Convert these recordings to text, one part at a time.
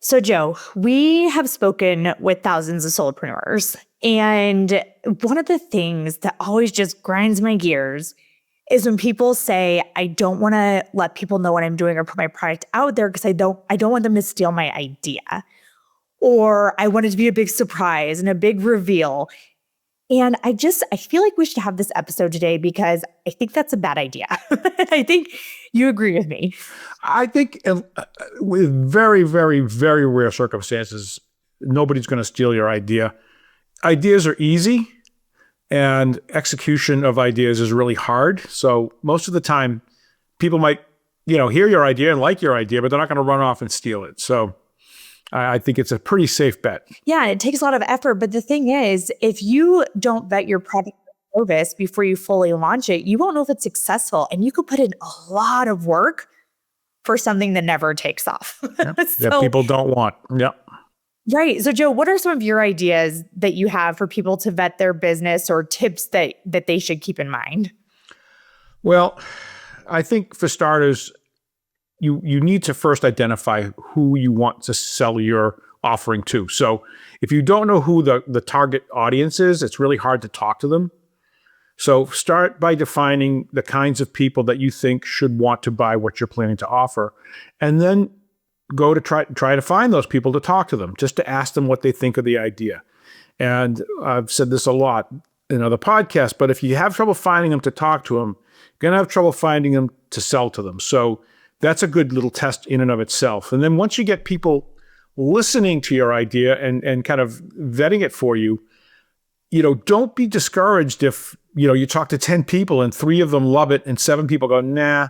So, Joe, we have spoken with thousands of solopreneurs. And one of the things that always just grinds my gears is when people say, I don't want to let people know what I'm doing or put my product out there because I don't want them to steal my idea. Or I want it to be a big surprise and a big reveal. And I feel like we should have this episode today because I think that's a bad idea. I think you agree with me. I think with very, very, very rare circumstances, nobody's going to steal your idea. Ideas are easy and execution of ideas is really hard. So most of the time, people might, hear your idea and like your idea, but they're not going to run off and steal it. So I think it's a pretty safe bet. Yeah, it takes a lot of effort. But the thing is, if you don't vet your product or service before you fully launch it, you won't know if it's successful. And you could put in a lot of work for something that never takes off. That people don't want. Yep. Right. So, Joe, what are some of your ideas that you have for people to vet their business or tips that they should keep in mind? Well, I think for starters, you need to first identify who you want to sell your offering to. So if you don't know who the target audience is, it's really hard to talk to them. So start by defining the kinds of people that you think should want to buy what you're planning to offer. And then go to try to find those people to talk to them, just to ask them what they think of the idea. And I've said this a lot in other podcasts, but if you have trouble finding them to talk to them, you're going to have trouble finding them to sell to them. So that's a good little test in and of itself. And then once you get people listening to your idea and kind of vetting it for you, don't be discouraged if, you talk to 10 people and 3 of them love it and 7 people go, nah,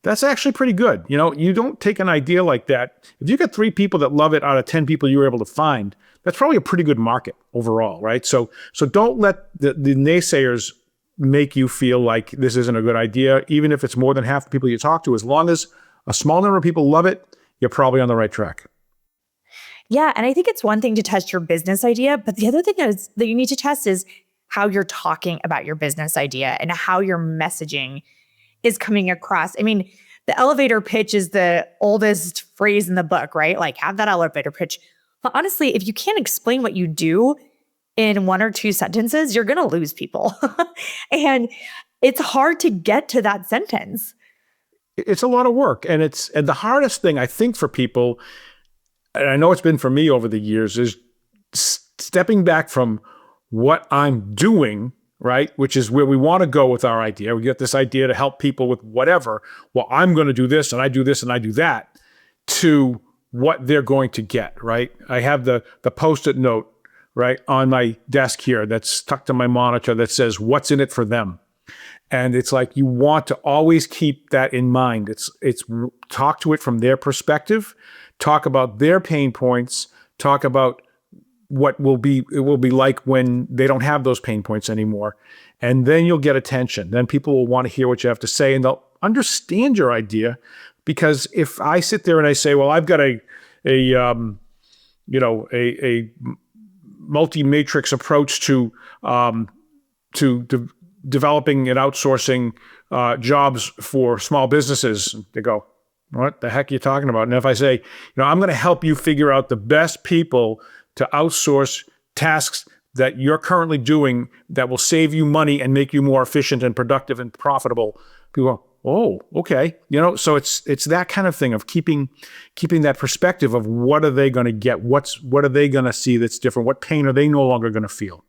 that's actually pretty good. You don't take an idea like that. If you get 3 people that love it out of 10 people you were able to find, that's probably a pretty good market overall, right? So don't let the naysayers make you feel like this isn't a good idea, even if it's more than half the people you talk to. As long as a small number of people love it, you're probably on the right track. Yeah, and I think it's one thing to test your business idea, but the other thing is that you need to test is how you're talking about your business idea and how your messaging is coming across. I mean, the elevator pitch is the oldest phrase in the book, right? Like, have that elevator pitch. But honestly, if you can't explain what you do in 1 or 2 sentences, you're going to lose people. And it's hard to get to that sentence. It's a lot of work. And the hardest thing I think for people, and I know it's been for me over the years, is stepping back from what I'm doing, right? Which is where we want to go with our idea. We get this idea to help people with whatever. Well, I'm going to do this and I do this and I do that, to what they're going to get, right? I have the Post-it note, right, on my desk here that's tucked to my monitor that says, what's in it for them? And it's like, you want to always keep that in mind. It's talk to it from their perspective, talk about their pain points, talk about what it will be like when they don't have those pain points anymore. And then you'll get attention. Then people will want to hear what you have to say and they'll understand your idea. Because if I sit there and I say, well, I've got a multi-matrix approach to developing and outsourcing jobs for small businesses, they go, what the heck are you talking about? And if I say, I'm going to help you figure out the best people to outsource tasks that you're currently doing that will save you money and make you more efficient and productive and profitable, people go, oh, okay. So it's that kind of thing of keeping that perspective of what are they going to get? What are they going to see that's different? What pain are they no longer going to feel?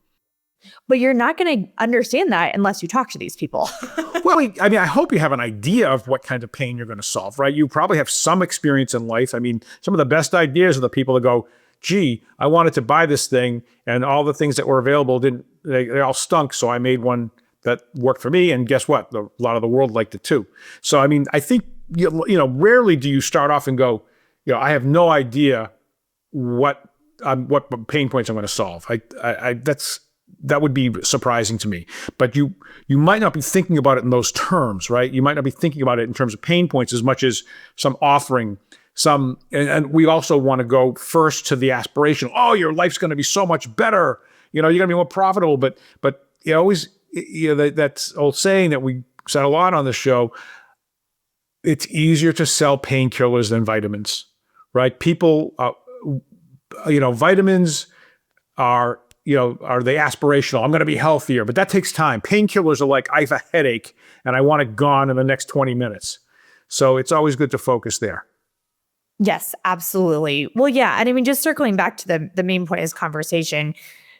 But you're not going to understand that unless you talk to these people. Well, I mean, I hope you have an idea of what kind of pain you're going to solve, right? You probably have some experience in life. I mean, some of the best ideas are the people that go, gee, I wanted to buy this thing and all the things that were available they all stunk. So I made one that worked for me. And guess what? A lot of the world liked it too. So, I mean, I think, rarely do you start off and go, I have no idea what pain points I'm going to solve. That would be surprising to me. But you might not be thinking about it in those terms, right? You might not be thinking about it in terms of pain points as much as some offering, and we also want to go first to the aspiration. Oh, your life's going to be so much better. You're going to be more profitable. But you always, that old saying that we said a lot on the show, it's easier to sell painkillers than vitamins, right? People vitamins are they aspirational? I'm going to be healthier, but that takes time. Painkillers are like, I have a headache and I want it gone in the next 20 minutes. So it's always good to focus there. Yes, absolutely. Well, yeah. And I mean, just circling back to the main point of this conversation,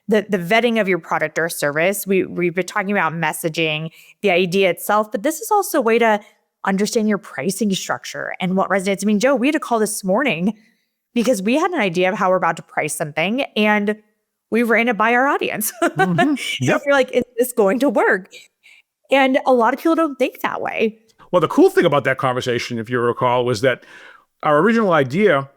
the vetting of your product or service, we've been talking about messaging, the idea itself, but this is also a way to understand your pricing structure and what resonates. I mean, Joe, we had a call this morning because we had an idea of how we're about to price something and we ran it by our audience. Mm-hmm. Yep. You're like, is this going to work? And a lot of people don't think that way. Well, the cool thing about that conversation, if you recall, was that our original idea,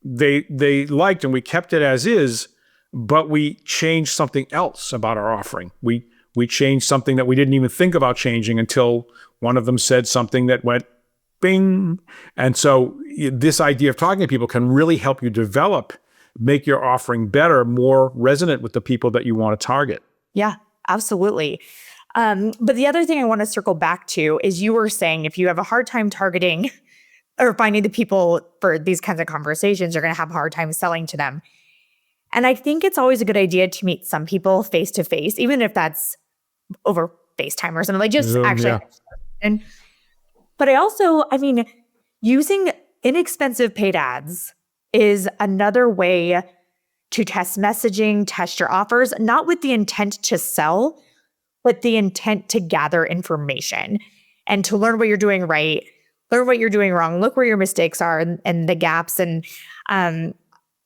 they liked and we kept it as is, but we changed something else about our offering. We changed something that we didn't even think about changing until one of them said something that went bing. And so this idea of talking to people can really help you make your offering better, more resonant with the people that you want to target. Yeah, absolutely. But the other thing I want to circle back to is you were saying if you have a hard time targeting or finding the people for these kinds of conversations, you're going to have a hard time selling to them. And I think it's always a good idea to meet some people face to face, even if that's over FaceTime or something, like just Zoom, actually. Yeah. But I mean, using inexpensive paid ads is another way to test messaging, test your offers, not with the intent to sell, but the intent to gather information and to learn what you're doing right, learn what you're doing wrong, look where your mistakes are and the gaps. And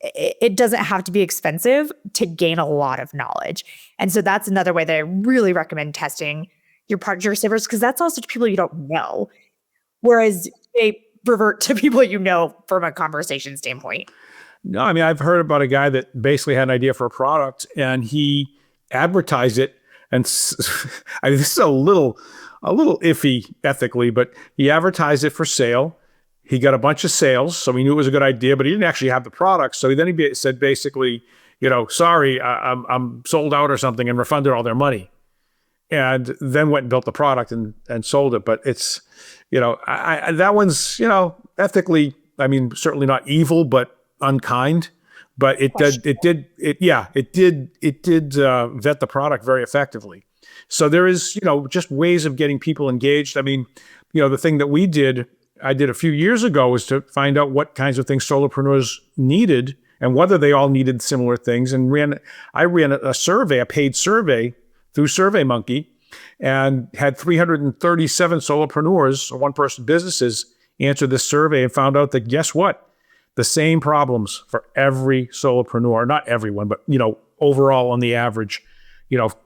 it doesn't have to be expensive to gain a lot of knowledge. And so that's another way that I really recommend testing your product or service, because that's also to people you don't know. Whereas they revert to people you know from a conversation standpoint. No, I mean, I've heard about a guy that basically had an idea for a product and he advertised it. And I mean, this is a little iffy ethically, but he advertised it for sale. He got a bunch of sales, so he knew it was a good idea, but he didn't actually have the product. So he said basically, sorry, I'm sold out or something, and refunded all their money. And then went and built the product and sold it. But it's, that one's, ethically, I mean, certainly not evil, but unkind. But it did vet the product very effectively. So there is, just ways of getting people engaged. I mean, the thing that I did a few years ago was to find out what kinds of things solopreneurs needed and whether they all needed similar things. And I ran a survey, a paid survey through SurveyMonkey, and had 337 solopreneurs or one-person businesses answer this survey and found out that, guess what? The same problems for every solopreneur, not everyone, but, overall on the average,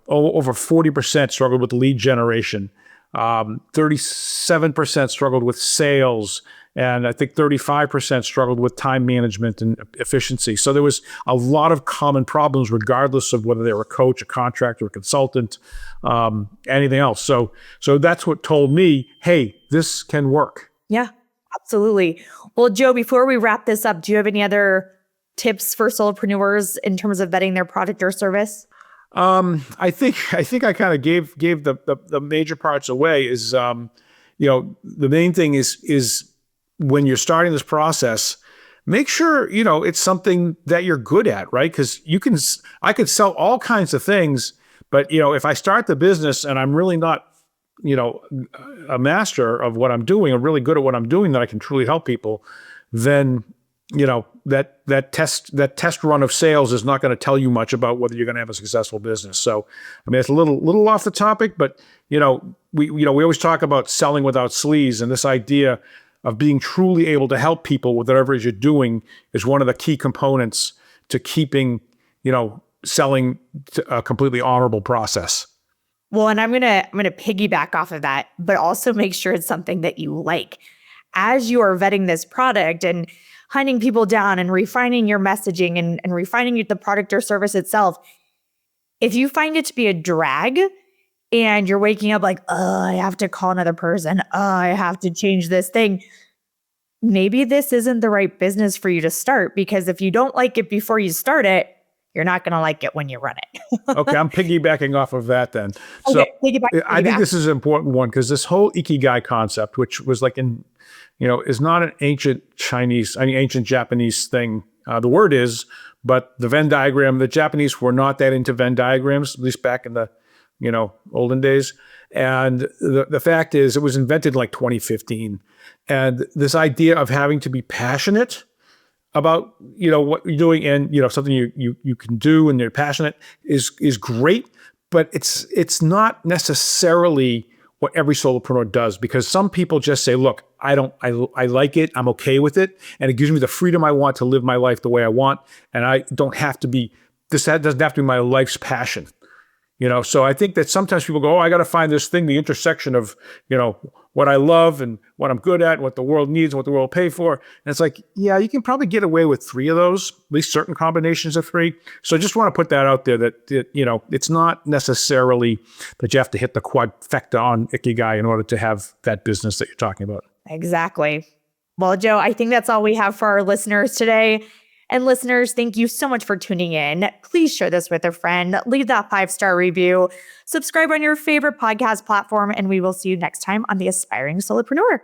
over 40% struggled with lead generation. 37% struggled with sales, and I think 35% struggled with time management and efficiency. So there was a lot of common problems, regardless of whether they were a coach, a contractor, a consultant, anything else. So that's what told me, hey, this can work. Yeah, absolutely. Well, Joe, before we wrap this up, do you have any other tips for solopreneurs in terms of vetting their product or service? I think I kind of gave the major parts away. Is the main thing is when you're starting this process, make sure it's something that you're good at, right? Because I could sell all kinds of things, but if I start the business and I'm really not a master of what I'm doing, or really good at what I'm doing, that I can truly help people, then that test run of sales is not going to tell you much about whether you're going to have a successful business. So, I mean, it's a little off the topic, but we always talk about selling without sleaze, and this idea of being truly able to help people with whatever it is you're doing is one of the key components to keeping, selling a completely honorable process. Well, and I'm gonna piggyback off of that, but also make sure it's something that you like. As you are vetting this product and hunting people down and refining your messaging and refining the product or service itself, if you find it to be a drag and you're waking up like, oh, I have to call another person, oh, I have to change this thing, maybe this isn't the right business for you to start, because if you don't like it before you start it, you're not going to like it when you run it. Okay, I'm piggybacking off of that then. So okay, piggyback. I think this is an important one, because this whole ikigai concept, which was like is not an ancient Japanese thing. the word is, but the Venn diagram, the Japanese were not that into Venn diagrams, at least back in the, olden days. And the fact is, it was invented in like 2015. And this idea of having to be passionate about, what you're doing and, something you can do and you're passionate is great, but it's not necessarily what every solopreneur does, because some people just say, look, I like it. I'm okay with it. And it gives me the freedom I want to live my life the way I want. And I don't have to be, that doesn't have to be my life's passion. So I think that sometimes people go, I got to find this thing, the intersection of, what I love and what I'm good at, and what the world needs, and what the world will pay for. And it's like, yeah, you can probably get away with 3 of those, at least certain combinations of 3. So I just want to put that out there that, it's not necessarily that you have to hit the quadfecta on Ikigai in order to have that business that you're talking about. Exactly. Well, Joe, I think that's all we have for our listeners today. And listeners, thank you so much for tuning in. Please share this with a friend, leave that 5-star review, subscribe on your favorite podcast platform, and we will see you next time on The Aspiring Solopreneur.